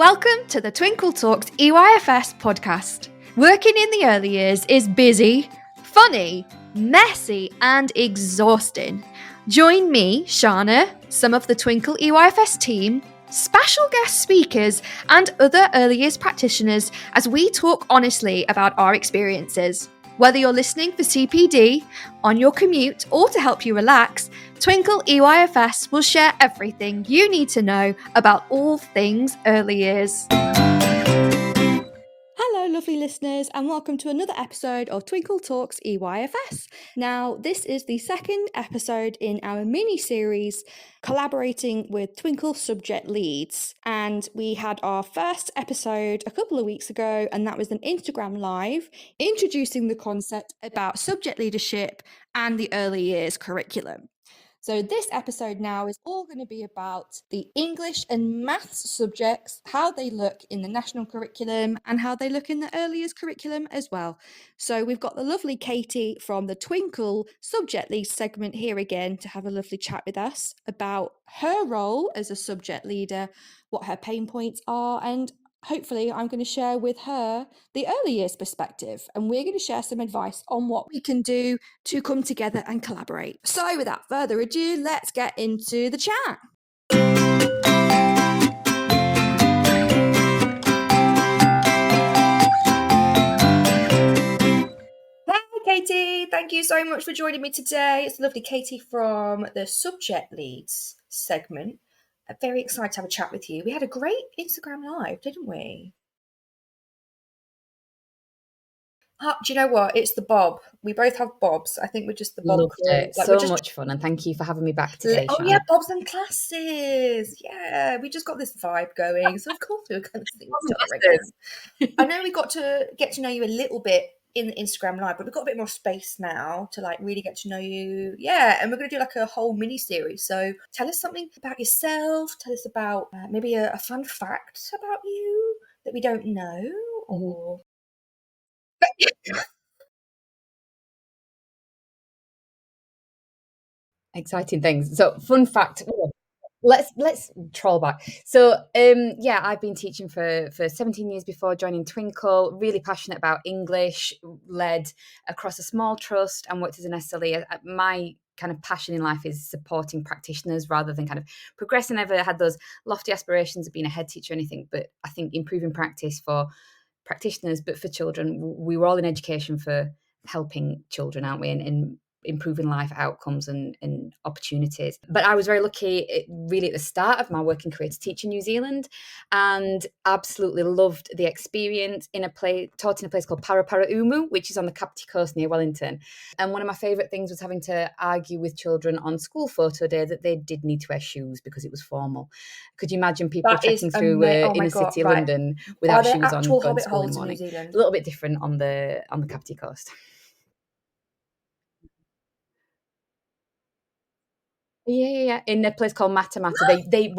Welcome to the Twinkle Talks EYFS podcast. Working in the early years is busy, funny, messy, and exhausting. Join me, Shána, some of the Twinkle EYFS team, special guest speakers, and other early years practitioners as we talk honestly about our experiences. Whether you're listening for CPD, on your commute, or to help you relax, Twinkle EYFS will share everything you need to know about all things early years. Hello, lovely listeners, and welcome to another episode of Twinkle Talks EYFS. Now, this is the second episode in our mini-series collaborating with Twinkle subject leads. And we had our first episode a couple of weeks ago, and that was an Instagram live introducing the concept about subject leadership and the early years curriculum. So this episode now is all going to be about the English and maths subjects, how they look in the national curriculum and how they look in the early years curriculum as well. So we've got the lovely Katie from the Twinkle subject lead segment here again to have a lovely chat with us about her role as a subject leader, what her pain points are, and hopefully I'm going to share with her the early years perspective, and we're going to share some advice on what we can do to come together and collaborate. So without further ado, let's get into the chat. Hey Katie, thank you so much for joining me today. It's lovely Katie from the subject leads segment. I'm very excited to have a chat with you. We had a great Instagram live, didn't we? Do you know what? It's the bob. We both have bobs. I think we're just the bob. Loved it. Like, so much fun, and thank you for having me back today, Oh Shána. yeah, bobs and classes. Yeah, we just got this vibe going, so of course we were going to sing again. I know we got to get to know you a little bit in the Instagram live, but we've got a bit more space now to like really get to know you. Yeah, and we're going to do like a whole mini series. So tell us something about yourself. Tell us about maybe a fun fact about you that we don't know, or. Exciting things. So, fun fact. Let's troll back. So, yeah, I've been teaching for 17 years before joining Twinkle. Really passionate about English. Led across a small trust and worked as an SLE. My kind of passion in life is supporting practitioners rather than kind of progressing. Never had those lofty aspirations of being a head teacher or anything, but I think improving practice for practitioners, but for children. We were all in education for helping children, aren't we? And improving life outcomes and opportunities. But I was very lucky really at the start of my working career to teach in New Zealand, and absolutely loved the experience taught in a place called Paraparaumu, which is on the Kapiti Coast near Wellington. And one of my favourite things was having to argue with children on school photo day that they did need to wear shoes because it was formal. Could you imagine people trekking through inner city London without shoes on, going to school in the morning? A little bit different on the Kapiti Coast. Yeah. In a place called Matamata. They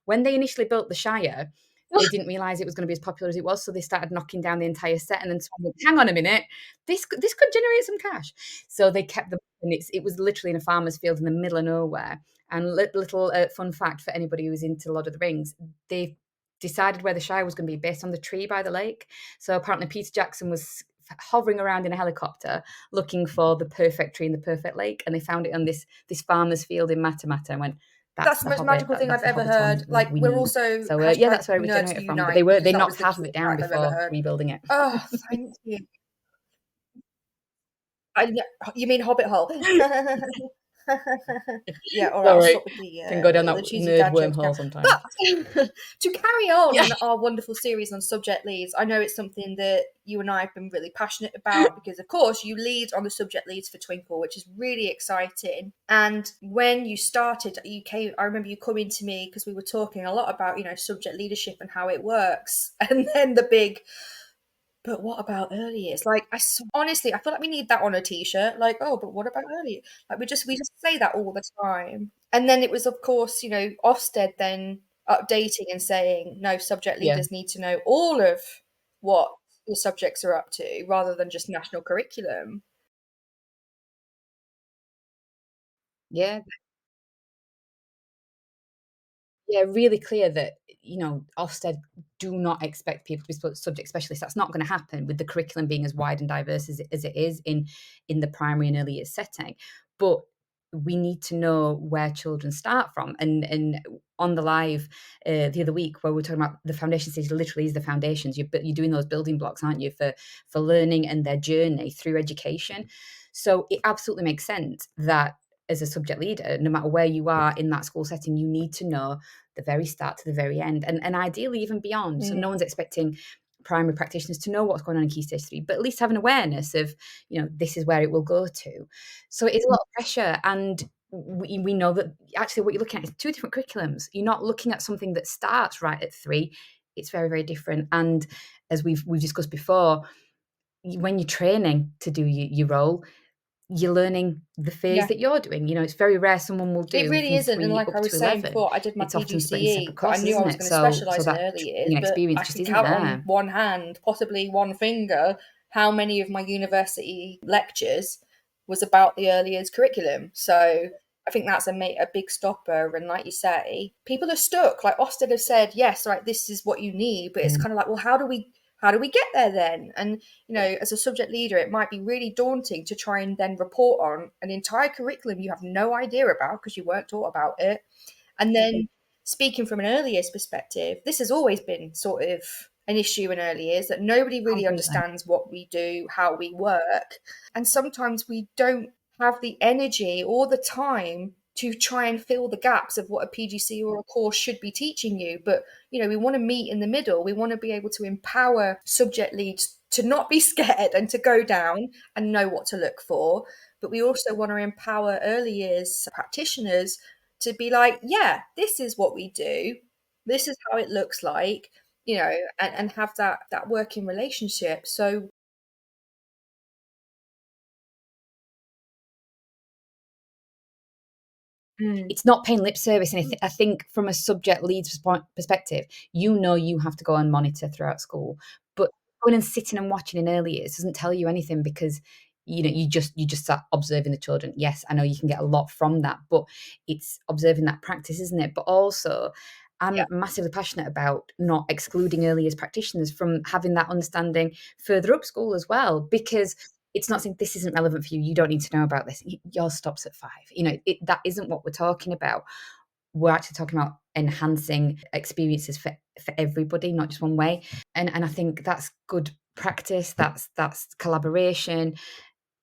when they initially built the Shire, they didn't realise it was going to be as popular as it was, so they started knocking down the entire set. And then someone went, hang on a minute, this could generate some cash. So they kept them, and it was literally in a farmer's field in the middle of nowhere. And little fun fact for anybody who's into Lord of the Rings, they decided where the Shire was going to be based on the tree by the lake. So apparently Peter Jackson was hovering around in a helicopter looking for the perfect tree in the perfect lake, and they found it on this farmer's field in Matamata and went, that's the most magical thing I've ever heard. Like, we're also yeah, that's where it was generated from. But they knocked half of it down before rebuilding it. Oh, thank you. You mean Hobbit Hole? Yeah, all right. I'll stop with the can go down that nerd wormhole sometimes. But to carry on our wonderful series on subject leads, I know it's something that you and I have been really passionate about because, of course, you lead on the subject leads for Twinkle, which is really exciting. And when you started, I remember you coming to me because we were talking a lot about, subject leadership and how it works, and then the big. But what about early years? Like, honestly, I feel like we need that on a t-shirt. Like, oh, but what about early? Like, we just say that all the time. And then it was, of course, Ofsted then updating and saying, no, subject leaders need to know all of what the subjects are up to, rather than just national curriculum. Yeah, really clear that Ofsted do not expect people to be subject specialists. That's not going to happen with the curriculum being as wide and diverse as it is in the primary and early years setting. But we need to know where children start from. And on the live the other week, where we're talking about the foundation stage, literally is the foundations. You're doing those building blocks, aren't you, for learning and their journey through education. So it absolutely makes sense that as a subject leader, no matter where you are in that school setting, you need to know the very start to the very end, and ideally even beyond. So no one's expecting primary practitioners to know what's going on in Key Stage 3, but at least have an awareness of, this is where it will go to. So it's a lot of pressure, and we know that actually what you're looking at is two different curriculums. You're not looking at something that starts right at 3. It's very, very different. And as we've discussed before, when you're training to do your role, you're learning the phase that you're doing. It's very rare someone will do it really from isn't. 3 And like up I was to saying 11. before, I did my It's often split in PGCE, separate but I courses, knew I was isn't it? going to specialise So in that early years. But experience I just can isn't count there. on one hand, possibly one finger, how many of my university lectures was about the early years curriculum. So I think that's a big stopper. And like you say, people are stuck. Like Ofsted have said, yes, right, this is what you need. But it's kind of like, well, how do we get there then? And, as a subject leader, it might be really daunting to try and then report on an entire curriculum you have no idea about because you weren't taught about it. And then speaking from an early years perspective, this has always been sort of an issue in early years, that nobody really Completely. understands what we do, how we work. And sometimes we don't have the energy or the time to try and fill the gaps of what a PGC or a course should be teaching you. But, we want to meet in the middle. We want to be able to empower subject leads to not be scared and to go down and know what to look for. But we also want to empower early years practitioners to be like, yeah, this is what we do. This is how it looks like, and have that working relationship. So It's not paying lip service. And I think from a subject lead's perspective, you have to go and monitor throughout school. But going and sitting and watching in early years doesn't tell you anything, because you just start observing the children. Yes, I know you can get a lot from that, but it's observing that practice, isn't it? But also, I'm massively passionate about not excluding early years practitioners from having that understanding further up school as well, because it's not saying this isn't relevant for you. You don't need to know about this. Yours stops at 5. That isn't what we're talking about. We're actually talking about enhancing experiences for everybody, not just one way. And I think that's good practice. That's collaboration.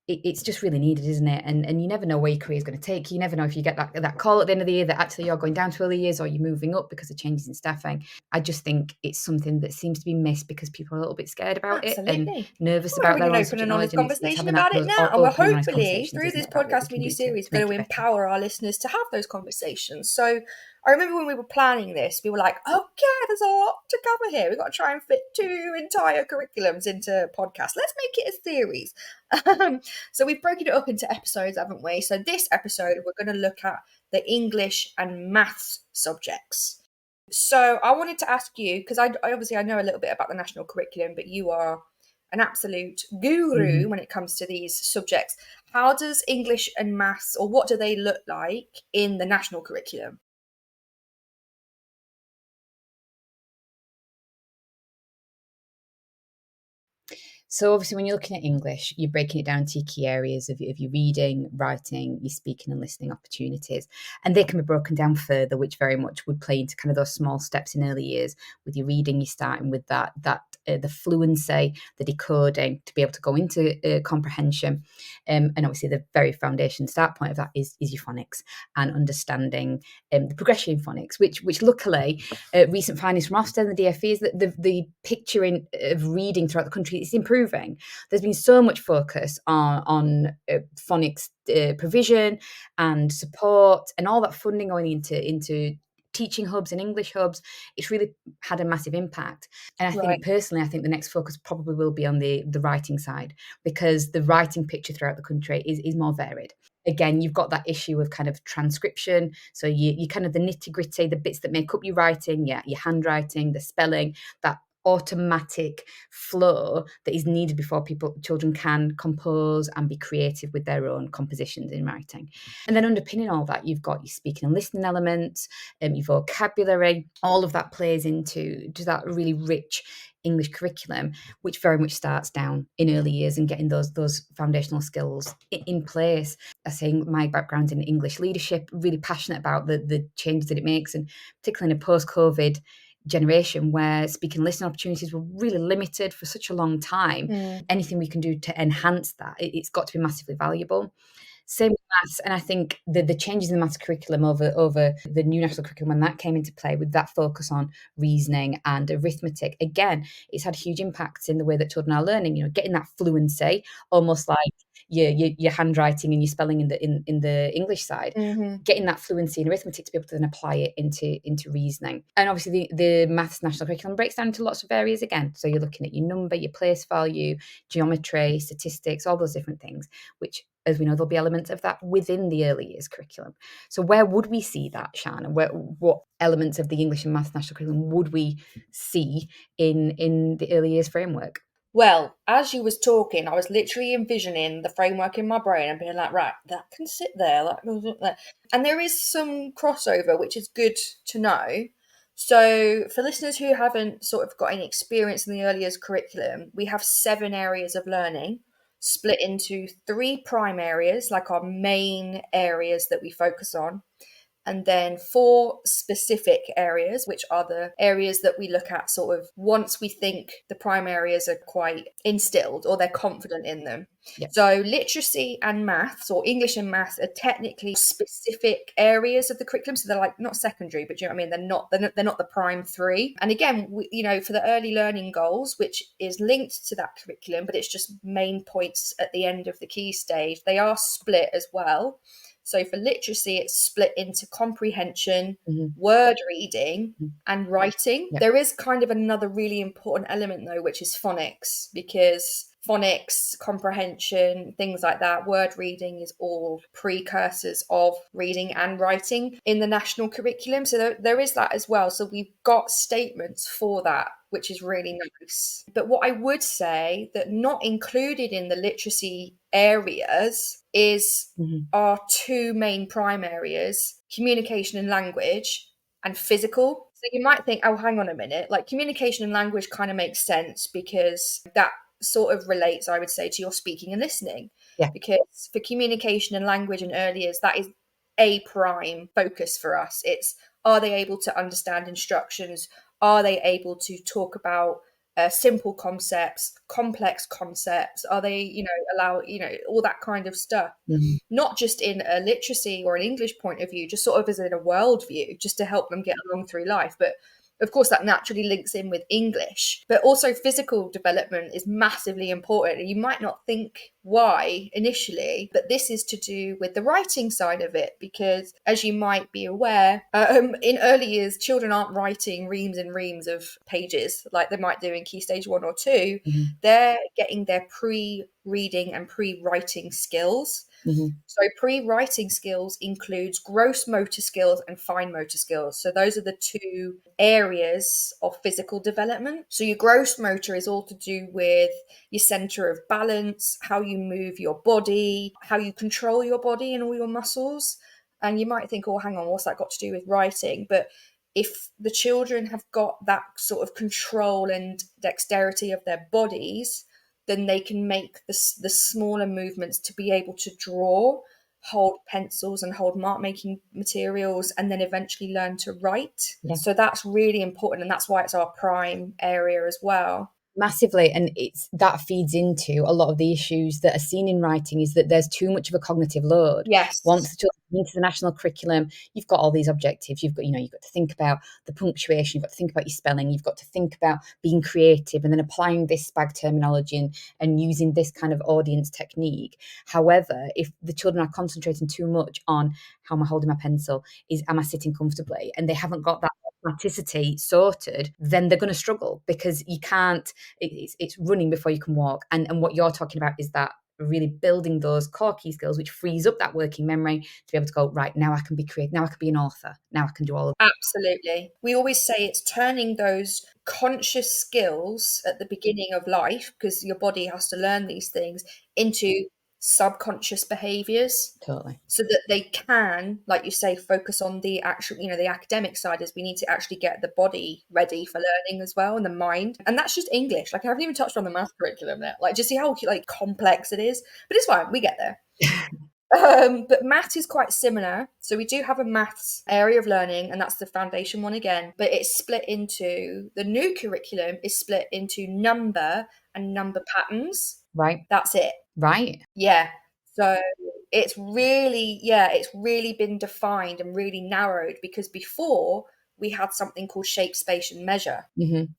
It's just really needed, isn't it? And you never know where your career is going to take you. You never know if you get that call at the end of the year that actually you're going down to early years, or you're moving up because of changes in staffing. I just think it's something that seems to be missed because people are a little bit scared about it and nervous we're about having their an own open subject and knowledge. honest And it's conversation having about it those now. And we're open and honest hopefully, conversations, through isn't this it, about what podcast we can do mini-series, to going make to it better. empower our listeners to have those conversations. So I remember when we were planning this, we were like, oh, yeah, there's a lot to cover here. We've got to try and fit 2 entire curriculums into podcasts. Let's make it a series. So we've broken it up into episodes, haven't we? So this episode, we're going to look at the English and maths subjects. So I wanted to ask you, because I obviously I know a little bit about the national curriculum, but you are an absolute guru when it comes to these subjects. How does English and maths, or what do they look like in the national curriculum? So obviously, when you're looking at English, you're breaking it down to your key areas of your reading, writing, your speaking and listening opportunities. And they can be broken down further, which very much would play into kind of those small steps in early years. With your reading, you're starting with the fluency, the decoding, to be able to go into comprehension. And obviously, the very foundation start point of that is your phonics and understanding the progression in phonics, which luckily, recent findings from Ofsted and the DfE is that the picturing of reading throughout the country is improving. There's been so much focus on phonics provision and support, and all that funding going into teaching hubs and English hubs. It's really had a massive impact. And I think personally, I think the next focus probably will be on the writing side, because the writing picture throughout the country is more varied. Again, you've got that issue of kind of transcription. So you kind of the nitty gritty, the bits that make up your writing, your handwriting, the spelling, that automatic flow that is needed before children can compose and be creative with their own compositions in writing. And then underpinning all that, you've got your speaking and listening elements, your vocabulary. All of that plays into that really rich English curriculum, which very much starts down in early years and getting those foundational skills in place. I think my background in English leadership, really passionate about the changes that it makes, and particularly in a post-COVID generation where speaking and listening opportunities were really limited for such a long time. Anything we can do to enhance that, it's got to be massively valuable. Same with maths, and I think the changes in the maths curriculum over the new national curriculum, when that came into play with that focus on reasoning and arithmetic, again, it's had huge impacts in the way that children are learning. Getting that fluency, almost like your handwriting and your spelling in the English side, getting that fluency in arithmetic to be able to then apply it into reasoning. And obviously, the maths national curriculum breaks down into lots of areas again. So you're looking at your number, your place value, geometry, statistics, all those different things, which, as we know, there'll be elements of that within the early years curriculum. So where would we see that, Shána? What elements of the English and Maths national curriculum would we see in the early years framework? Well, as you was talking, I was literally envisioning the framework in my brain and being like, right, that can sit there, that can sit there. And there is some crossover, which is good to know. So for listeners who haven't sort of got any experience in the early years curriculum, we have 7 areas of learning split into 3 prime areas, like our main areas that we focus on, and then 4 specific areas, which are the areas that we look at sort of once we think the prime areas are quite instilled or they're confident in them. Yep. So literacy and maths, or English and maths, are technically specific areas of the curriculum. So they're like not secondary, but you know what I mean? They're not the prime 3. And again, for the early learning goals, which is linked to that curriculum, but it's just main points at the end of the key stage, they are split as well. So for literacy, it's split into comprehension, word reading, and writing. Yep. There is kind of another really important element, though, which is phonics, because phonics, comprehension, things like that, word reading is all precursors of reading and writing in the national curriculum. So there is that as well. So we've got statements for that, which is really nice. But what I would say that not included in the literacy areas is our 2 main prime areas, communication and language, and physical. So you might think, oh, hang on a minute, like communication and language kind of makes sense because that sort of relates, I would say, to your speaking and listening. Yeah. Because for communication and language in early years, that is a prime focus for us. It's, are they able to understand instructions? Are they able to talk about simple concepts, complex concepts? Are they, allow, all that kind of stuff? Not just in a literacy or an English point of view, just sort of as in a world view, just to help them get along through life. But of course, that naturally links in with English, but also physical development is massively important. And you might not think why initially, but this is to do with the writing side of it, because as you might be aware, in early years, children aren't writing reams and reams of pages like they might do in Key Stage 1 or 2. They're getting their pre-reading and pre-writing skills. So pre-writing skills includes gross motor skills and fine motor skills. So those are the 2 areas of physical development. So your gross motor is all to do with your center of balance, how you move your body, how you control your body and all your muscles. And you might think, oh, hang on, what's that got to do with writing? But if the children have got that sort of control and dexterity of their bodies, then they can make the smaller movements to be able to draw, hold pencils and hold mark making materials, and then eventually learn to write. Yeah. So that's really important, and that's why it's our prime area as well. Massively, and that feeds into a lot of the issues that are seen in writing, is that there's too much of a cognitive load. Yes. Once the children into the national curriculum, you've got all these objectives. You've got to think about the punctuation, you've got to think about your spelling, you've got to think about being creative and then applying this SPAG terminology and using this kind of audience technique. However, if the children are concentrating too much on how am I holding my pencil, am I sitting comfortably, and they haven't got that automaticity sorted, then they're going to struggle, because you can't, it's running before you can walk. And what you're talking about is that really building those core key skills, which frees up that working memory to be able to go, right, now I can be creative, now I can be an author, now I can do all of Absolutely. We always say it's turning those conscious skills at the beginning of life, because your body has to learn these things, into subconscious behaviors, totally. so that they can, like you say, focus on the actual, the academic side. Is we need to actually get the body ready for learning as well, and the mind. And that's just English. Like, I haven't even touched on the math curriculum there. Like, just see how like complex it is. But it's fine, we get there. But math is quite similar. So we do have a maths area of learning, and that's the foundation one again. But it's split into, the new curriculum is split into number and number patterns. Right. That's it. Right. Yeah. So it's really been defined and really narrowed, because before we had something called shape, space, and measure,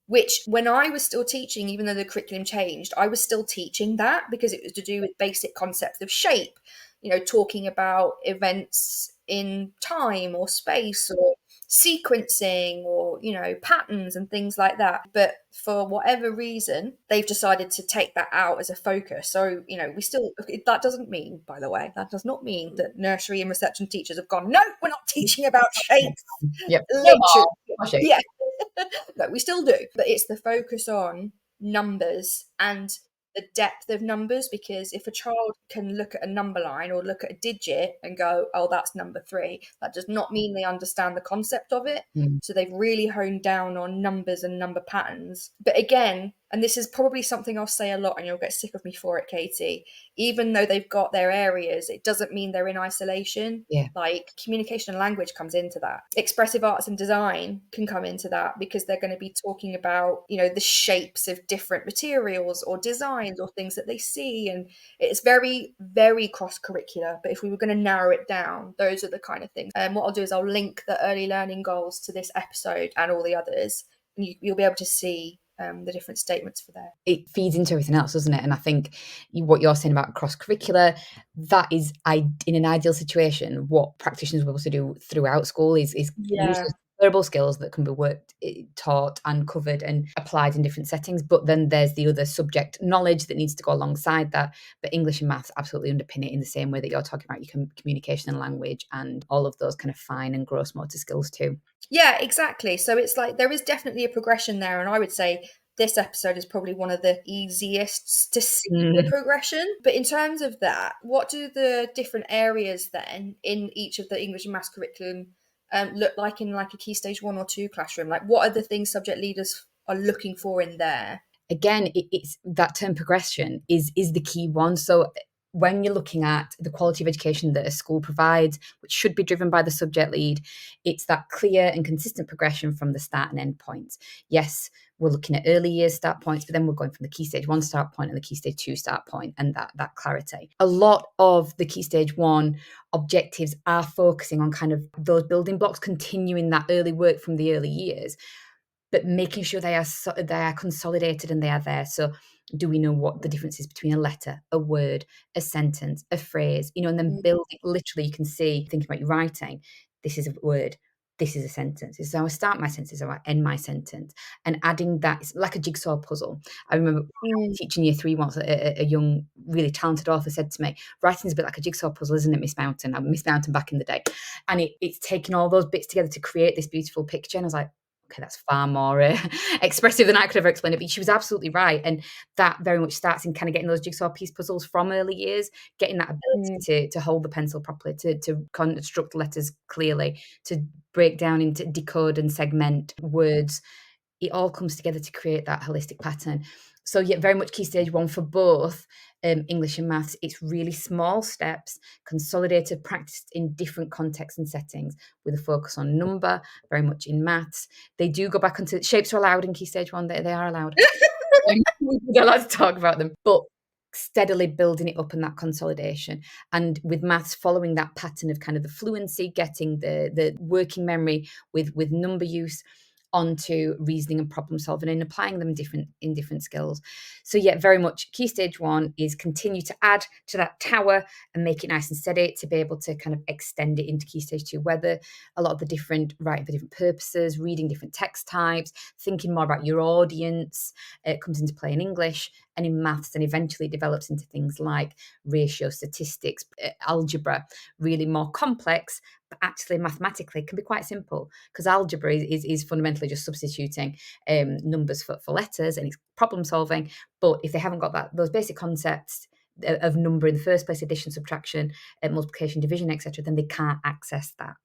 which when I was still teaching, even though the curriculum changed, I was still teaching that, because it was to do with basic concepts of shape, talking about events in time or space, or sequencing, or patterns and things like that. But for whatever reason, they've decided to take that out as a focus. So we still, that doesn't mean, by the way, that does not mean that nursery and reception teachers have gone, no, we're not teaching about shapes. Yep. Literally. Yeah. No, we still do, but it's the focus on numbers and the depth of numbers, because if a child can look at a number line or look at a digit and go, oh, that's number 3, that does not mean they understand the concept of it. So they've really honed down on numbers and number patterns. But again, and this is probably something I'll say a lot, and you'll get sick of me for it, Katie, even though they've got their areas, it doesn't mean they're in isolation. Yeah. Like, communication and language comes into that. Expressive arts and design can come into that, because they're going to be talking about, the shapes of different materials or designs or things that they see. And it's very, very cross-curricular. But if we were going to narrow it down, those are the kind of things. And what I'll do is I'll link the early learning goals to this episode and all the others, and you'll be able to see the different statements for there. It feeds into everything else, doesn't it? And I think what you're saying about cross-curricular, that is, in an ideal situation, what practitioners will be able to do throughout school is use those verbal skills that can be taught and covered and applied in different settings. But then there's the other subject knowledge that needs to go alongside that. But English and maths absolutely underpin it in the same way that you're talking about your communication and language and all of those kind of fine and gross motor skills too. Yeah, exactly. So it's like there is definitely a progression there. And I would say this episode is probably one of the easiest to see the progression. But in terms of that, what do the different areas then in each of the English and maths curriculum look like in like a Key Stage 1 or 2 classroom? Like, what are the things subject leaders are looking for in there? Again, it's that term progression is the key one. So when you're looking at the quality of education that a school provides, which should be driven by the subject lead, it's that clear and consistent progression from the start and end points. Yes, we're looking at early years start points, but then we're going from the Key Stage 1 start point and the Key Stage 2 start point, and that clarity. A lot of the Key Stage 1 objectives are focusing on kind of those building blocks, continuing that early work from the early years, but making sure they are consolidated and they are there. So do we know what the difference is between a letter, a word, a sentence, a phrase, and then building, literally you can see, thinking about your writing, this is a word, this is a sentence. This is how I start my sentence, this is how I end my sentence. And adding that, it's like a jigsaw puzzle. I remember teaching year 3 once, a young, really talented author said to me, writing is a bit like a jigsaw puzzle, isn't it, Miss Mountain? I'm Miss Mountain back in the day. And it's taking all those bits together to create this beautiful picture. And I was like, okay, that's far more expressive than I could ever explain it. But she was absolutely right. And that very much starts in kind of getting those jigsaw piece puzzles from early years, getting that ability to hold the pencil properly, to construct letters clearly, to break down into decode and segment words. It all comes together to create that holistic pattern. So yeah, very much Key Stage 1 for both English and maths. It's really small steps, consolidated, practiced in different contexts and settings, with a focus on number, very much in maths. They do go back onto shapes are allowed in Key Stage 1. They are allowed. We're allowed to talk about them, but steadily building it up in that consolidation. And with maths, following that pattern of kind of the fluency, getting the working memory with number use onto reasoning and problem solving and applying them in different skills. So yeah, very much Key Stage 1 is continue to add to that tower and make it nice and steady, to be able to kind of extend it into Key Stage 2, whether a lot of the different writing for different purposes, reading different text types, thinking more about your audience, it comes into play in English, and in maths, and eventually develops into things like ratio, statistics, algebra, really more complex, but actually mathematically can be quite simple, because algebra is fundamentally just substituting numbers for letters, and it's problem solving. But if they haven't got those basic concepts of number in the first place, addition, subtraction, multiplication, division, etc., then they can't access that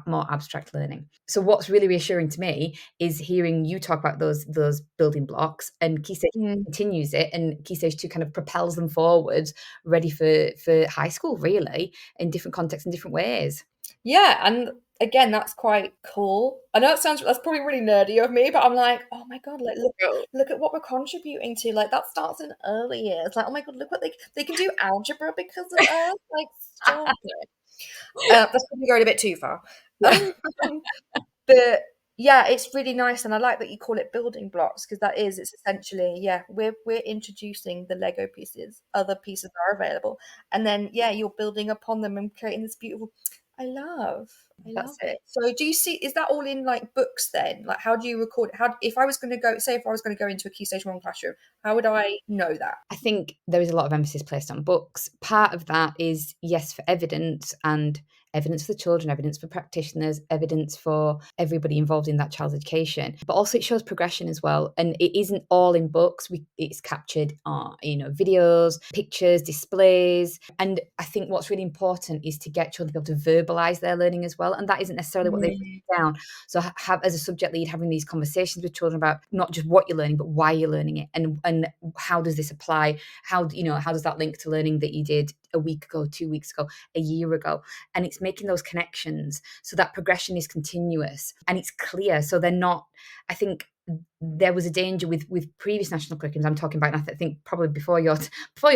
more abstract learning. So what's really reassuring to me is hearing you talk about those building blocks, and Key Stage continues it, and Key Stage 2 kind of propels them forward, ready for high school, really, in different contexts and different ways. Yeah, and again, that's quite cool. I know that's probably really nerdy of me, but I'm like, oh my god, like look at what we're contributing to. Like that starts in early years. Like, oh my god, look what they can do algebra because of us. Like, stop it. That's probably going a bit too far. Yeah. But yeah, it's really nice, and I like that you call it building blocks, because it's essentially, we're introducing the Lego pieces. Other pieces are available, and then you're building upon them and creating this beautiful. I love it. So do you see, is that all in like books then? Like, how do you record it? If I was going to go into a Key Stage 1 classroom, how would I know that? I think there is a lot of emphasis placed on books. Part of that is, yes, for evidence, and evidence for the children, evidence for practitioners, evidence for everybody involved in that child's education. But also it shows progression as well. And it isn't all in books. It's captured on, videos, pictures, displays. And I think what's really important is to get children to be able to verbalise their learning as well. And that isn't necessarily what they've written down. So as a subject lead, having these conversations with children about not just what you're learning, but why you're learning it, and how does this apply? How does that link to learning that you did a week ago, 2 weeks ago, a year ago? And it's making those connections so that progression is continuous and it's clear. So they're not, I think there was a danger with previous national curriculums I'm talking about, and I think probably before your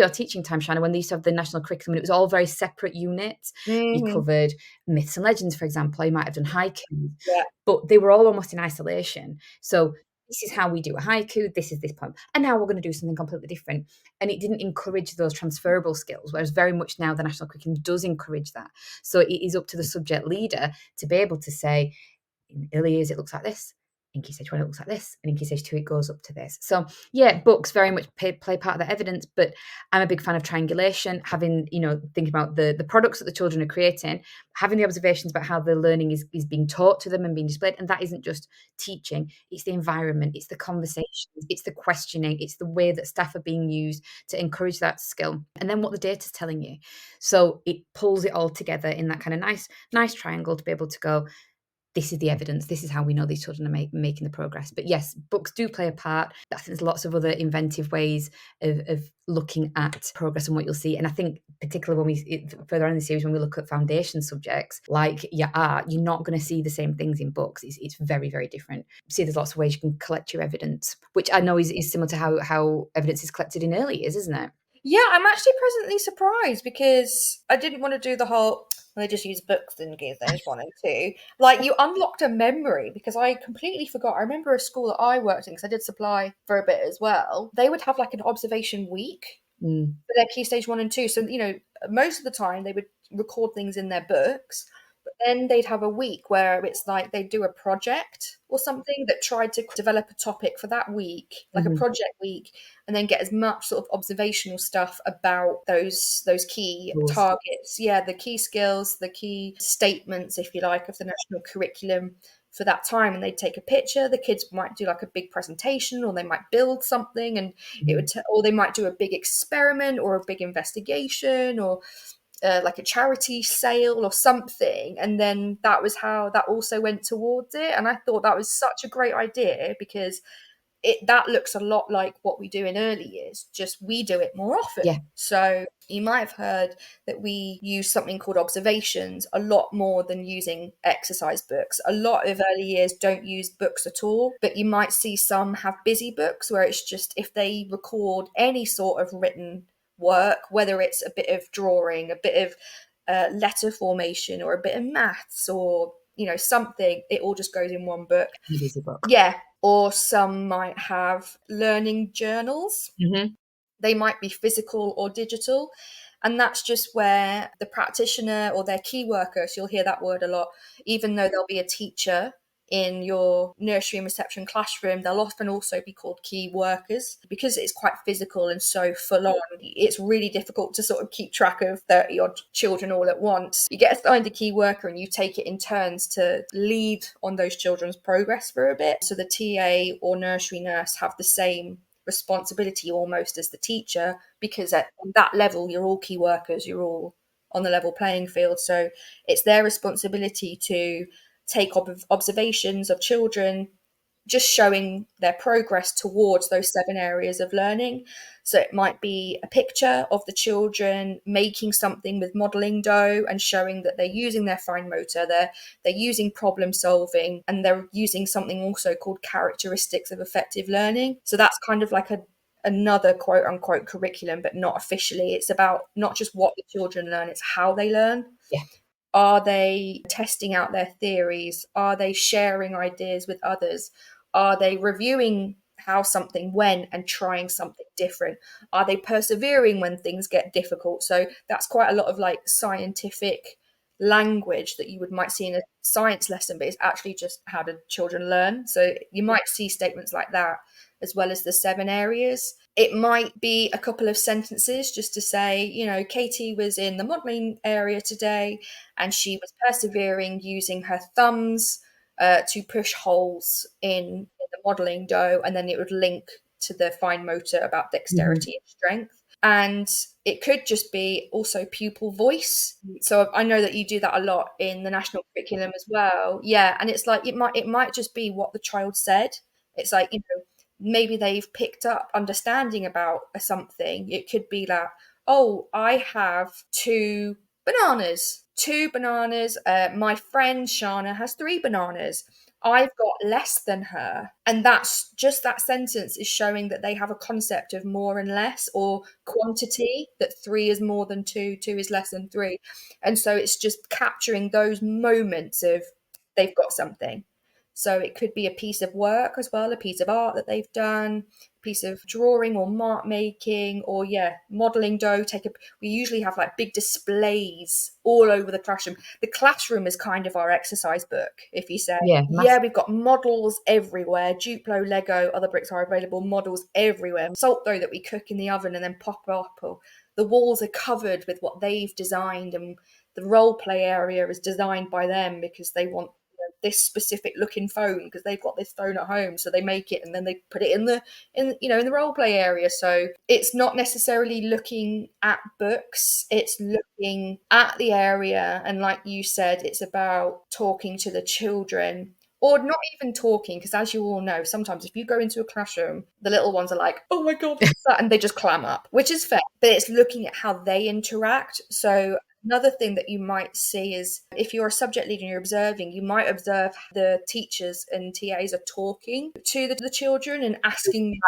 teaching time, Shána, when they used to have the national curriculum, and it was all very separate units. You covered myths and legends, for example, you might have done haiku, but they were all almost in isolation. So this is how we do a haiku, this is this poem, and now we're going to do something completely different. And it didn't encourage those transferable skills, whereas very much now the national curriculum does encourage that. So it is up to the subject leader to be able to say, in early years it looks like this, in Key Stage 1 it looks like this, and in Key Stage 2 it goes up to this. So books very much play part of the evidence, but I'm a big fan of triangulation, having, thinking about the products that the children are creating, having the observations about how the learning is being taught to them and being displayed. And that isn't just teaching, it's the environment, it's the conversations, it's the questioning, it's the way that staff are being used to encourage that skill, and then what the data's telling you. So it pulls it all together in that kind of nice triangle to be able to go, this is the evidence, this is how we know these children are making the progress. But yes, books do play a part. I think there's lots of other inventive ways of looking at progress and what you'll see. And I think particularly when we further on in the series, when we look at foundation subjects like your art, you're not going to see the same things in books. It's very, very different. See, there's lots of ways you can collect your evidence, which I know is similar to how evidence is collected in early years, isn't it? Yeah, I'm actually pleasantly surprised, because I didn't want to do the whole, they just use books in Key Stage 1 and 2. Like, you unlocked a memory, because I completely forgot. I remember a school that I worked in, because I did supply for a bit as well. They would have like an observation week for their Key Stage 1 and 2. So, most of the time they would record things in their books, but then they'd have a week where it's like they'd do a project or something that tried to develop a topic for that week, like a project week, and then get as much sort of observational stuff about those key targets. Yeah, the key skills, the key statements, if you like, of the national curriculum for that time. And they'd take a picture. The kids might do like a big presentation, or they might build something, and it would or they might do a big experiment or a big investigation, or like a charity sale or something. And then that was how that also went towards it. And I thought that was such a great idea, because that looks a lot like what we do in early years, just we do it more often. Yeah. So you might have heard that we use something called observations a lot more than using exercise books. A lot of early years don't use books at all, but you might see some have busy books where it's just, if they record any sort of written work, whether it's a bit of drawing, a bit of letter formation, or a bit of maths, or something, it all just goes in one book. Easy book. Yeah. Or some might have learning journals. They might be physical or digital, and that's just where the practitioner or their key worker, so you'll hear that word a lot, even though there'll be a teacher in your nursery and reception classroom, they'll often also be called key workers. Because it's quite physical and so full on, it's really difficult to sort of keep track of 30 odd children all at once. You get assigned a key worker and you take it in turns to lead on those children's progress for a bit. So the TA or nursery nurse have the same responsibility almost as the teacher, because at that level, you're all key workers, you're all on the level playing field. So it's their responsibility to take observations of children, just showing their progress towards those 7 areas of learning. So it might be a picture of the children making something with modeling dough and showing that they're using their fine motor, they're using problem solving, and they're using something also called characteristics of effective learning. So that's kind of like another quote unquote curriculum, but not officially. It's about not just what the children learn, it's how they learn. Yeah. Are they testing out their theories? Are they sharing ideas with others? Are they reviewing how something went and trying something different? Are they persevering when things get difficult? So that's quite a lot of like scientific language that you might see in a science lesson, but it's actually just how do children learn. So you might see statements like that, as well as the 7 areas. It might be a couple of sentences just to say, you know, Katie was in the modelling area today and she was persevering using her thumbs to push holes in the modelling dough, and then it would link to the fine motor about dexterity and strength. And it could just be also pupil voice. So I know that you do that a lot in the national curriculum as well. Yeah, and it's like it might just be what the child said. It's like, you know, maybe they've picked up understanding about something. It could be that, oh, I have 2 bananas. 2 bananas. My friend Shána has 3 bananas. I've got less than her. And that's just that sentence is showing that they have a concept of more and less, or quantity, that 3 is more than 2, 2 is less than 3. And so it's just capturing those moments of they've got something. So it could be a piece of work as well, a piece of art that they've done, a piece of drawing or mark making, or modeling dough. We usually have like big displays all over the classroom. The classroom is kind of our exercise book, if you say. We've got models everywhere. Duplo, Lego, other bricks are available, models everywhere. Salt dough that we cook in the oven and then pop up, or the walls are covered with what they've designed, and the role play area is designed by them because they want this specific looking phone because they've got this phone at home, so they make it and then they put it in the role play area. So it's not necessarily looking at books, it's looking at the area, and like you said, it's about talking to the children, or not even talking, because as you all know, sometimes if you go into a classroom, the little ones are like, oh my god, what's that? And they just clam up, which is fair, but it's looking at how they interact. So another thing that you might see is if you're a subject leader and you're observing, you might observe the teachers and TAs are talking to the children and asking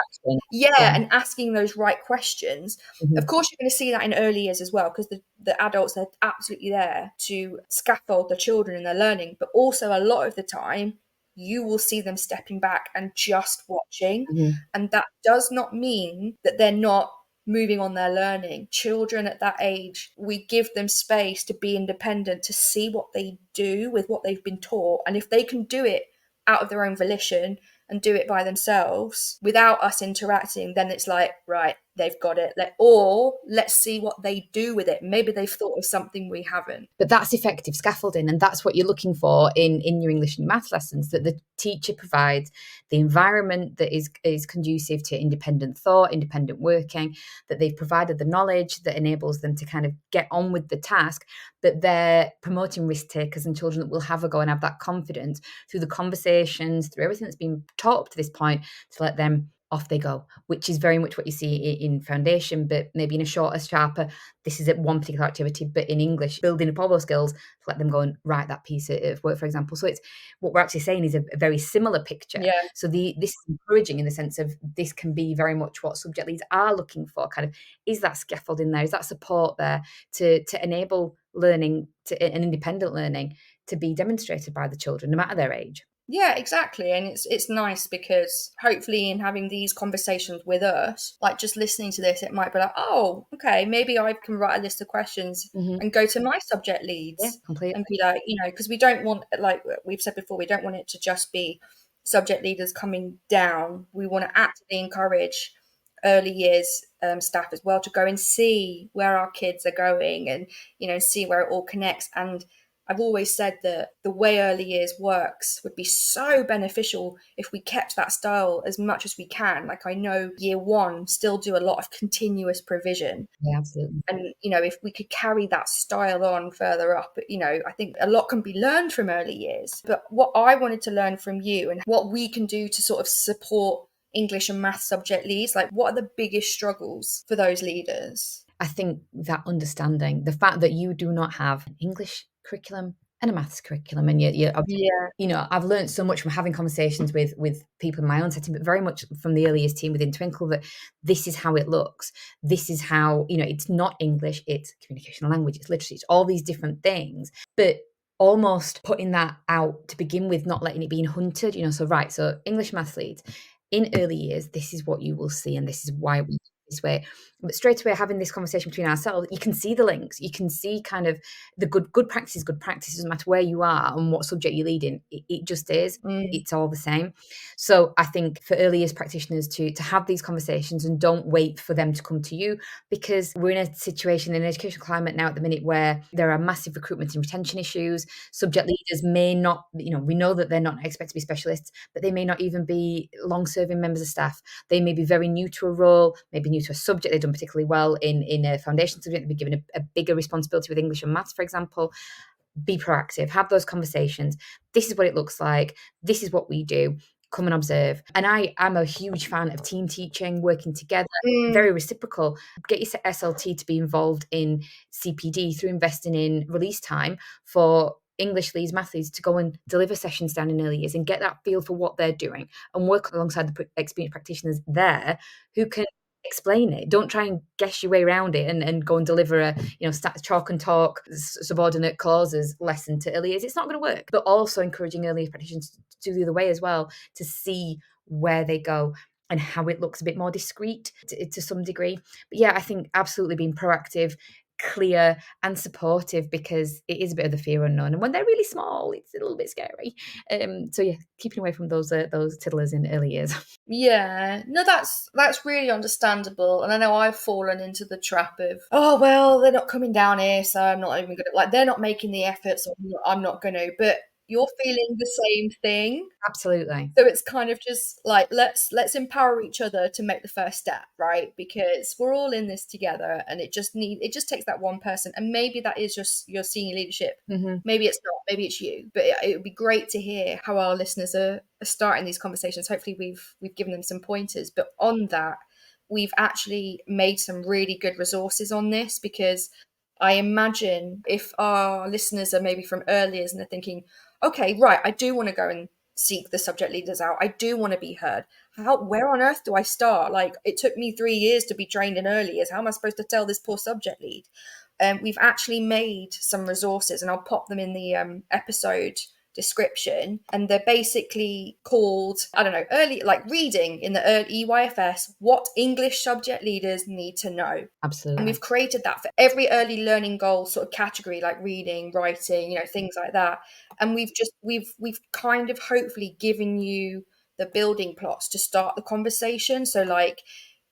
and asking those right questions. Of course, you're going to see that in early years as well, because the adults are absolutely there to scaffold the children in their learning, but also a lot of the time you will see them stepping back and just watching. And that does not mean that they're not moving on their learning. Children at that age, we give them space to be independent, to see what they do with what they've been taught. And if they can do it out of their own volition and do it by themselves without us interacting, then it's like, right, they've got it. Or let's see what they do with it. Maybe they've thought of something we haven't. But that's effective scaffolding, and that's what you're looking for in your English and math lessons, that the teacher provides the environment that is conducive to independent thought, independent working, that they've provided the knowledge that enables them to kind of get on with the task, that they're promoting risk takers and children that will have a go and have that confidence through the conversations, through everything that's been taught up to this point, to let them off they go, which is very much what you see in foundation, but maybe in a shorter, sharper, this is one particular activity, but in English, building up all those skills to let them go and write that piece of work, for example. So it's what we're actually saying is a very similar picture. So this is encouraging in the sense of this can be very much what subject leads are looking for, kind of, is that scaffolding there, is that support there to enable learning, and independent learning to be demonstrated by the children, no matter their age. Yeah, exactly. And it's nice because hopefully in having these conversations with us, like just listening to this, it might be like, oh, okay, maybe I can write a list of questions and go to my subject leads Yeah, completely. and be like, because we don't want, like we've said before, we don't want it to just be subject leaders coming down. We want to actively encourage early years staff as well to go and see where our kids are going and, see where it all connects. And I've always said that the way early years works would be so beneficial if we kept that style as much as we can. Like I know year one still do a lot of continuous provision. Yeah, absolutely. And, if we could carry that style on further up, I think a lot can be learned from early years. But what I wanted to learn from you and what we can do to sort of support English and math subject leads, like what are the biggest struggles for those leaders? I think that understanding, the fact that you do not have an English curriculum and a maths curriculum, and I've learned so much from having conversations with people in my own setting, but very much from the early years team within Twinkle, that this is how it looks. This is how, it's not English, it's communication and language, it's literacy, it's all these different things. But almost putting that out to begin with, not letting it be hunted, so English maths leads in early years, this is what you will see, and this is why we do it this way. But straight away, having this conversation between ourselves, you can see the links. You can see kind of the good practice. Good practice doesn't matter where you are and what subject you lead in. It just is. It's all the same. So I think for early years practitioners to have these conversations and don't wait for them to come to you, because we're in a situation in educational climate now at the minute where there are massive recruitment and retention issues. Subject leaders may not, we know that they're not expected to be specialists, but they may not even be long-serving members of staff. They may be very new to a role, maybe new to a subject. They've done particularly well in a foundation subject. They've been given a bigger responsibility with English and maths, for example. Be proactive, have those conversations. This is what it looks like. This is what we do. Come and observe. And I'm a huge fan of team teaching, working together, very reciprocal. Get your SLT to be involved in CPD through investing in release time for English leads, math leads to go and deliver sessions down in early years and get that feel for what they're doing and work alongside the experienced practitioners there who can explain it. Don't try and guess your way around it and go and deliver a chalk and talk subordinate clauses lesson to early years. It's not going to work. But also encouraging early years practitioners to do the other way as well, to see where they go and how it looks a bit more discreet to some degree. But yeah, I think absolutely being proactive, clear and supportive, because it is a bit of the fear unknown, and when they're really small it's a little bit scary. So yeah, keeping away from those tiddlers in early years. Yeah, no, that's really understandable. And I know I've fallen into the trap of, oh well, they're not coming down here, so I'm not even gonna, like, they're not making the effort, so I'm not gonna. But you're feeling the same thing. Absolutely. So it's kind of just like, let's empower each other to make the first step, right? Because we're all in this together, and it just takes that one person. And maybe that is just your senior leadership. Maybe it's not, maybe it's you. But it would be great to hear how our listeners are starting these conversations. Hopefully we've given them some pointers. But on that, we've actually made some really good resources on this, because I imagine if our listeners are maybe from early years and they're thinking, okay, right, I do want to go and seek the subject leaders out. I do want to be heard. Where on earth do I start? Like, it took me 3 years to be trained in early years. How am I supposed to tell this poor subject lead? We've actually made some resources, and I'll pop them in the episode description, and they're basically called, I don't know, early, like reading in the early EYFS, what English subject leaders need to know. Absolutely. And we've created that for every early learning goal sort of category, like reading, writing, things like that. And we've kind of hopefully given you the building plots to start the conversation. So like,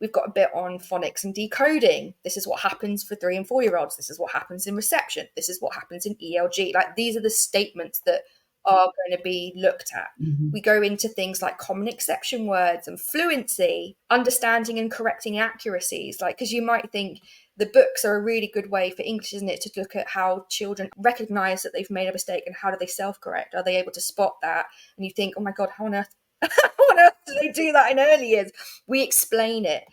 we've got a bit on phonics and decoding. This is what happens for 3 and 4 year olds. This is what happens in reception. This is what happens in ELG. Like, these are the statements that are going to be looked at. We go into things like common exception words and fluency, understanding and correcting accuracies. Like, because you might think the books are a really good way for English, isn't it, to look at how children recognize that they've made a mistake and how do they self-correct? Are they able to spot that? And you think, oh my God, how on earth do they do that in early years? We explain it,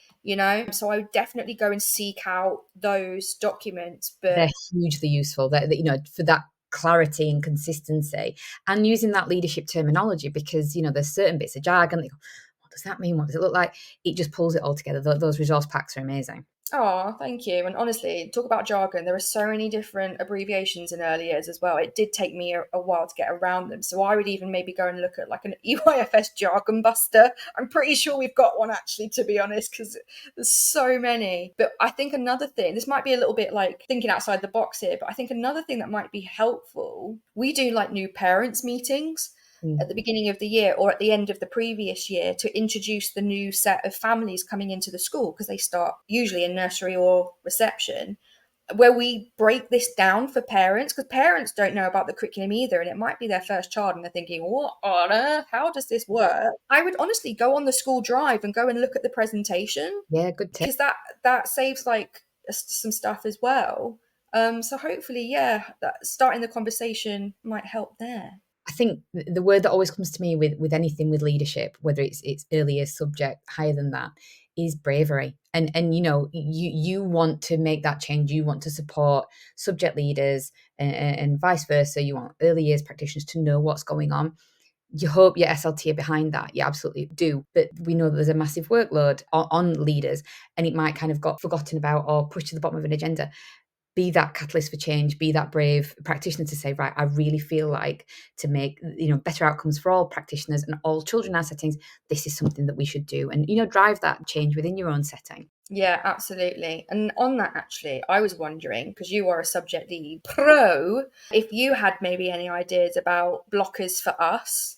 So I would definitely go and seek out those documents. But they're hugely useful. For that clarity and consistency, and using that leadership terminology, because there's certain bits of jargon. They go, what does that mean? What does it look like? It just pulls it all together. Those resource packs are amazing. Oh, thank you. And honestly, talk about jargon. There are so many different abbreviations in early years as well. It did take me a while to get around them. So I would even maybe go and look at like an EYFS jargon buster. I'm pretty sure we've got one actually, to be honest, because there's so many. But I think another thing, this might be a little bit like thinking outside the box here, but I think another thing that might be helpful, we do like new parents meetings at the beginning of the year or at the end of the previous year to introduce the new set of families coming into the school, because they start usually in nursery or reception, where we break this down for parents, because parents don't know about the curriculum either, and it might be their first child and they're thinking, what on earth, how does this work? I would honestly go on the school drive and go and look at the presentation. Yeah, good tip. Because that saves like some stuff as well. So hopefully, yeah, that starting the conversation might help there. I think the word that always comes to me with anything with leadership, whether it's earlier subject, higher than that, is bravery. And you want to make that change. You want to support subject leaders and vice versa. You want early years practitioners to know what's going on. You hope your SLT are behind that. You absolutely do. But we know that there's a massive workload on leaders, and it might kind of got forgotten about or pushed to the bottom of an agenda. Be that catalyst for change, be that brave practitioner to say, right, I really feel like to make, better outcomes for all practitioners and all children in our settings, this is something that we should do, and, drive that change within your own setting. Yeah, absolutely. And on that, actually, I was wondering, because you are a subject lead pro, if you had maybe any ideas about blockers for us,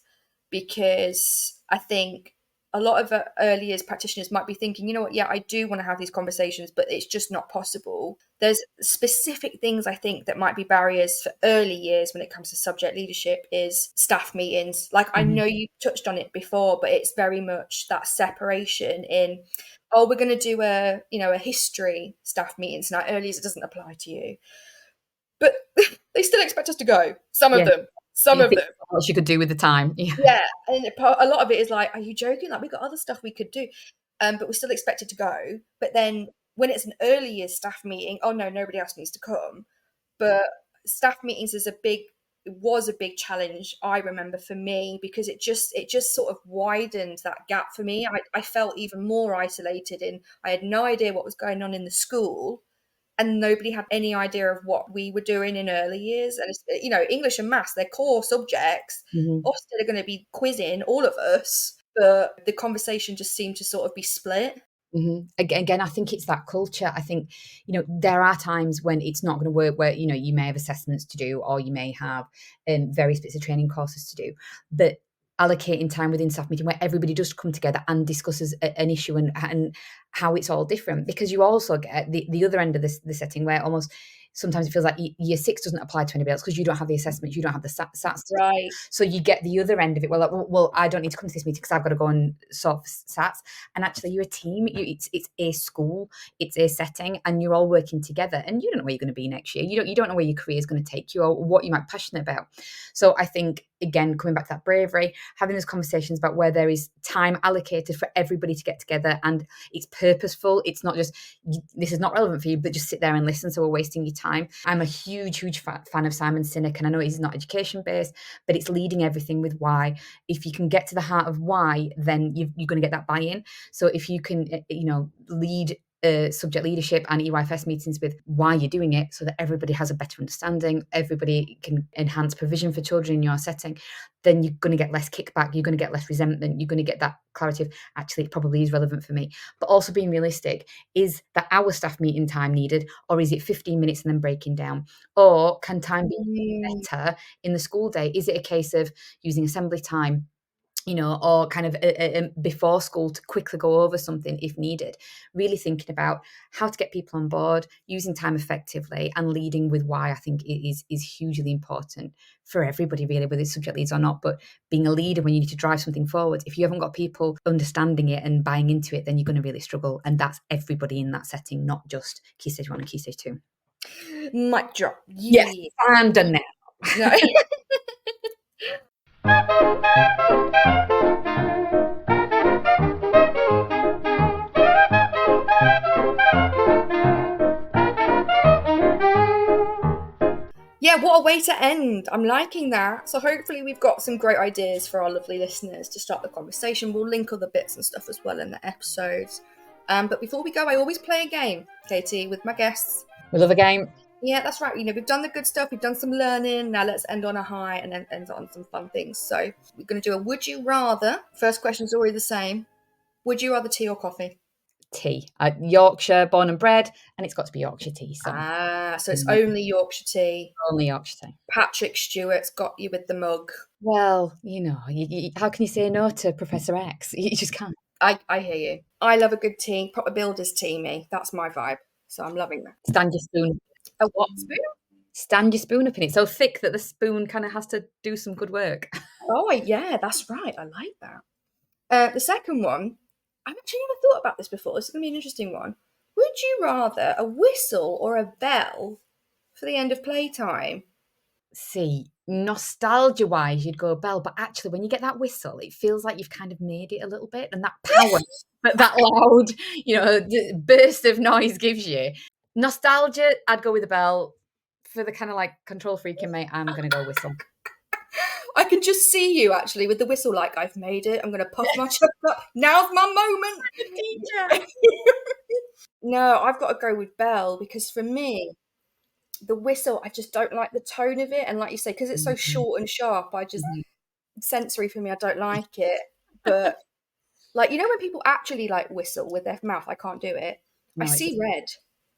because I think a lot of early years practitioners might be thinking, you know what, yeah, I do want to have these conversations, but it's just not possible. There's specific things I think that might be barriers for early years when it comes to subject leadership is staff meetings. Like, I know you touched on it before, but it's very much that separation in, oh, we're going to do a history staff meeting tonight. Early years, it doesn't apply to you. But they still expect us to go. Some of them. What you could do with the time. Yeah, and a lot of it is like, are you joking? Like, we got other stuff we could do, but we're still expected to go. But then when it's an early years staff meeting, oh no, nobody else needs to come. But staff meetings was a big challenge, I remember, for me, because it just sort of widened that gap for me. I felt even more isolated, and I had no idea what was going on in the school. And nobody had any idea of what we were doing in early years. And, English and maths, they're core subjects. Ofsted are going to be quizzing all of us, but the conversation just seemed to sort of be split. Again, I think it's that culture. I think, there are times when it's not going to work where, you may have assessments to do, or you may have various bits of training courses to do. But allocating time within staff meeting where everybody does come together and discusses an issue and how it's all different, because you also get the other end of the setting where almost sometimes it feels like year 6 doesn't apply to anybody else because you don't have the assessments, you don't have the SATs. Right. So you get the other end of it. Well, I don't need to come to this meeting because I've got to go and sort SATs. And actually, you're a team. It's a school, it's a setting, and you're all working together. And you don't know where you're going to be next year. You don't know where your career is going to take you or what you might be passionate about. So I think, again, coming back to that bravery, having those conversations about where there is time allocated for everybody to get together and it's purposeful. It's not just, this is not relevant for you, but just sit there and listen, so we're wasting your time. I'm a huge fan of Simon Sinek, and I know he's not education based, but it's leading everything with why. If you can get to the heart of why, then you're going to get that buy-in. So if you can, lead subject leadership and EYFS meetings with why you're doing it, so that everybody has a better understanding, everybody can enhance provision for children in your setting, then you're going to get less kickback, you're going to get less resentment, you're going to get that clarity of, actually, it probably is relevant for me. But also being realistic, is that hour staff meeting time needed, or is it 15 minutes and then breaking down? Or can time be better in the school day? Is it a case of using assembly time, or kind of before school to quickly go over something if needed? Really thinking about how to get people on board, using time effectively, and leading with why, I think is hugely important for everybody, really, whether it's subject leads or not. But being a leader when you need to drive something forward, if you haven't got people understanding it and buying into it, then you're going to really struggle. And that's everybody in that setting, not just Key Stage 1 and Key Stage 2. Mic drop. Yes, I'm done now. No. Yeah, what a way to end. I'm liking that. So hopefully we've got some great ideas for our lovely listeners to start the conversation. We'll link all the bits and stuff as well in the episodes. But before we go, I always play a game, Katie, with my guests. We love a game. Yeah, that's right. We've done the good stuff. We've done some learning. Now let's end on a high and then end on some fun things. So we're going to do a would you rather. First question's already the same. Would you rather tea or coffee? Tea. Yorkshire, born and bred, and it's got to be Yorkshire tea. So So it's only Yorkshire tea. only Yorkshire tea. Patrick Stewart's got you with the mug. Well, how can you say no to Professor X? You just can't. I hear you. I love a good tea. Proper builder's tea, me. That's my vibe. So I'm loving that. Stand your spoon. A what spoon? Stand your spoon up in it. So thick that the spoon kind of has to do some good work. Oh, yeah, that's right. I like that. The second one, I've actually never thought about this before. This is going to be an interesting one. Would you rather a whistle or a bell for the end of playtime? See, nostalgia-wise, you'd go bell, but actually, when you get that whistle, it feels like you've kind of made it a little bit, and that power that loud, burst of noise gives you. Nostalgia, I'd go with a bell. For the kind of like control freak in me, I'm going to go whistle. I can just see you actually with the whistle, like, I've made it. I'm going to puff my chest up. Now's my moment. Teacher. No, I've got to go with bell because for me, the whistle, I just don't like the tone of it. And like you say, because it's so short and sharp, sensory for me, I don't like it. But like, when people actually like whistle with their mouth, I can't do it. No, I see red.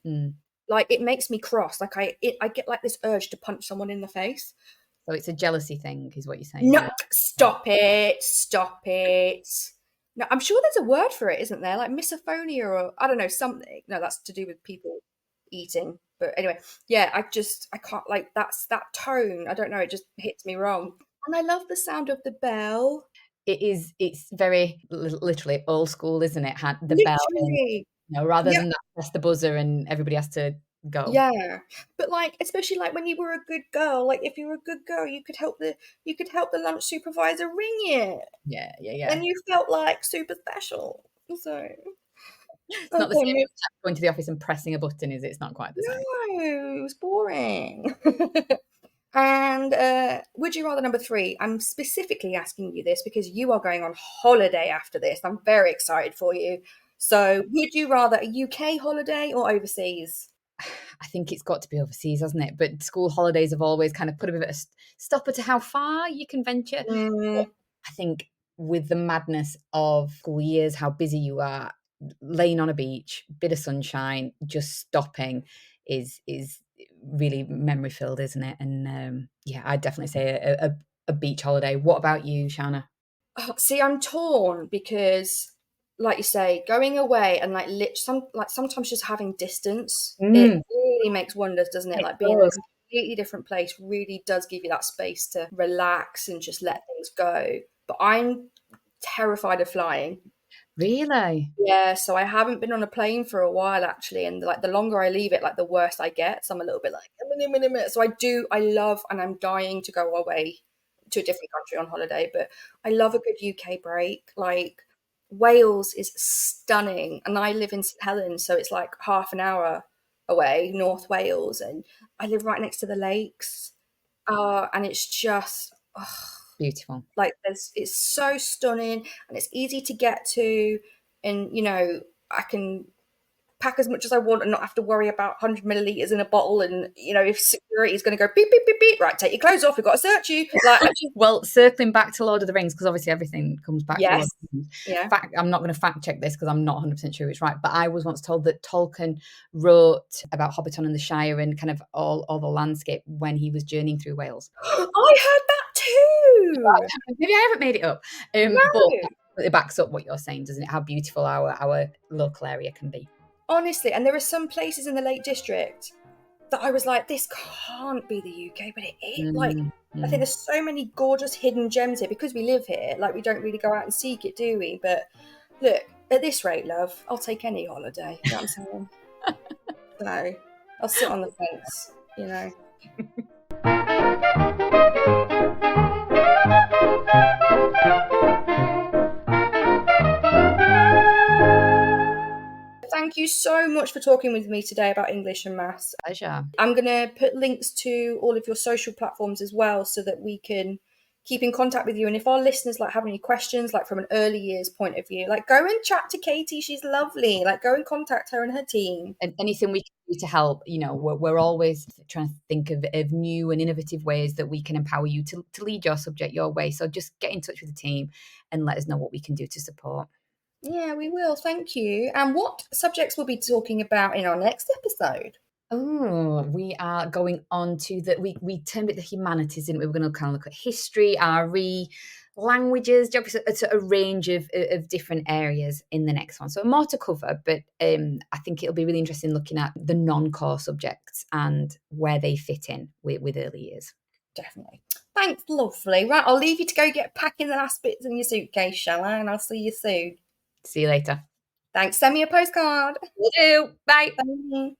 Mm. Like it makes me cross. Like I get like this urge to punch someone in the face. So it's a jealousy thing, is what you're saying? No, stop it. No, I'm sure there's a word for it, isn't there? Like misophonia or I don't know, something. No, that's to do with people eating. But anyway, yeah, I can't, like, that's that tone. I don't know, it just hits me wrong. And I love the sound of the bell. It's very literally old school, isn't it? The Literally. bell, rather than that, press the buzzer and everybody has to go. Yeah, but like, especially like when you were a good girl, like if you were a good girl, you could help the lunch supervisor ring it. Yeah. And you felt like super special. So it's not the same as going to the office and pressing a button, is it? It's not quite the same. No, it was boring. And would you rather number 3? I'm specifically asking you this because you are going on holiday after this. I'm very excited for you. So would you rather a UK holiday or overseas? I think it's got to be overseas, hasn't it? But school holidays have always kind of put a bit of a stopper to how far you can venture. I think with the madness of school years, how busy you are, laying on a beach, bit of sunshine, just stopping is really memory filled, isn't it? And I'd definitely say a beach holiday. What about you, Shána? See, I'm torn because, like you say, going away and sometimes just having distance, it really makes wonders, doesn't it? Like being in a completely different place really does give you that space to relax and just let things go. But I'm terrified of flying. Really? Yeah, so I haven't been on a plane for a while actually, and like the longer I leave it, like the worse I get. So I'm a little bit like a minute. So I love, and I'm dying to go away to a different country on holiday, but I love a good UK break. Like Wales is stunning, and I live in St Helens, so it's like half an hour away, North Wales, and I live right next to the lakes, and it's just beautiful. Like it's so stunning, and it's easy to get to, and I can pack as much as I want and not have to worry about 100 milliliters in a bottle. And if security is going to go beep beep beep beep, right, take your clothes off, we've got to search you. Like, well, circling back to Lord of the Rings, because obviously everything comes back. Yes. To Lord of the Rings. Yeah. In fact, I'm not going to fact check this because I'm not 100% sure it's right, but I was once told that Tolkien wrote about Hobbiton and the Shire and kind of all the landscape when he was journeying through Wales. I heard that too. Maybe I haven't made it up, No. but it backs up what you're saying, doesn't it? How beautiful our local area can be. Honestly, and there are some places in the Lake District that I was like, this can't be the UK, but it is. I think there's so many gorgeous hidden gems here because we live here. Like, we don't really go out and seek it, do we? But look, at this rate, love, I'll take any holiday. You know what I'm saying? So I'll sit on the fence, Thank you so much for talking with me today about English and maths. Pleasure. I'm going to put links to all of your social platforms as well so that we can keep in contact with you. And if our listeners like have any questions, like from an early years point of view, like go and chat to Katie. She's lovely. Like go and contact her and her team. And anything we can do to help, we're always trying to think of new and innovative ways that we can empower you to lead your subject your way. So just get in touch with the team and let us know what we can do to support. Yeah, we will. Thank you. And what subjects we'll be talking about in our next episode? Oh, we are going on to we termed it the humanities, didn't we? We're going to kind of look at history, RE, languages, geography, a range of different areas in the next one. So more to cover, but I think it'll be really interesting looking at the non-core subjects and where they fit in with early years. Definitely. Thanks, lovely. Right, I'll leave you to go get packing the last bits in your suitcase, shall I? And I'll see you soon. See you later. Thanks. Send me a postcard. Will do. Bye. Bye.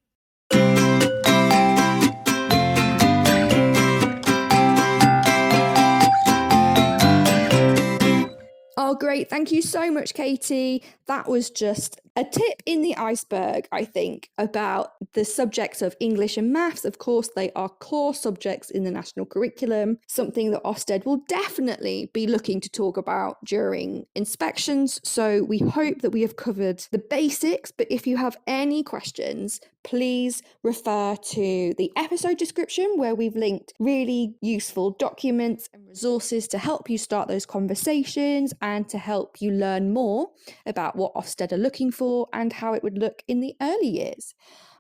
Oh, great. Thank you so much, Katie. That was just a tip in the iceberg, I think, about the subjects of English and maths. Of course, they are core subjects in the national curriculum, something that Ofsted will definitely be looking to talk about during inspections. So we hope that we have covered the basics, but if you have any questions, please refer to the episode description where we've linked really useful documents and resources to help you start those conversations and to help you learn more about what Ofsted are looking for and how it would look in the early years.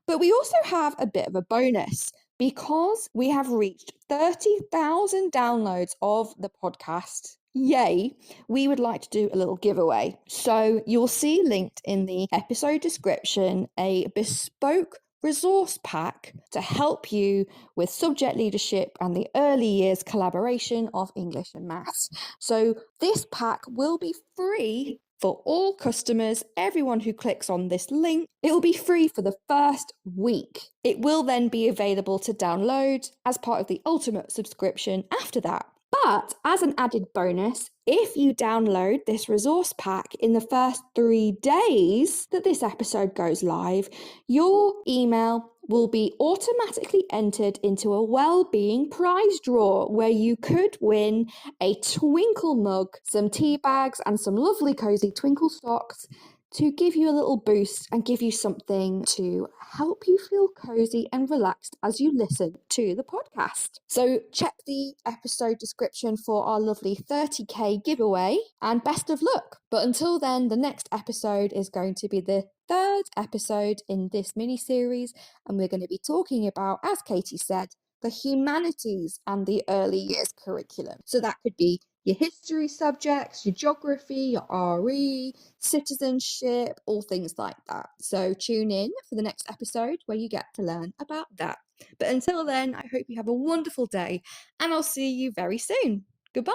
But we also have a bit of a bonus because we have reached 30,000 downloads of the podcast. Yay, we would like to do a little giveaway. So you'll see linked in the episode description a bespoke resource pack to help you with subject leadership and the early years collaboration of English and maths. So this pack will be free for all customers, everyone who clicks on this link. It will be free for the first week. It will then be available to download as part of the ultimate subscription after that. But as an added bonus, if you download this resource pack in the first 3 days that this episode goes live, your email will be automatically entered into a well-being prize draw where you could win a Twinkle mug, some tea bags, and some lovely cozy Twinkle socks to give you a little boost and give you something to help you feel cozy and relaxed as you listen to the podcast. So check the episode description for our lovely 30k giveaway and best of luck. But until then, the next episode is going to be the 3rd episode in this mini-series, and we're going to be talking about, as Katie said, the humanities and the early years curriculum. So that could be your history subjects, your geography, your RE, citizenship, all things like that. So tune in for the next episode where you get to learn about that. But until then, I hope you have a wonderful day and I'll see you very soon. Goodbye.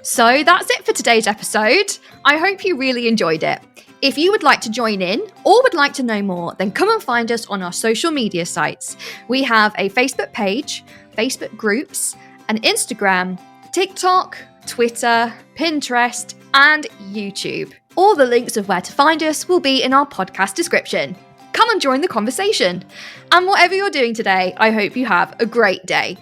So that's it for today's episode. I hope you really enjoyed it. If you would like to join in or would like to know more, then come and find us on our social media sites. We have a Facebook page, Facebook groups, an Instagram, TikTok, Twitter, Pinterest, and YouTube. All the links of where to find us will be in our podcast description. Come and join the conversation. And whatever you're doing today, I hope you have a great day.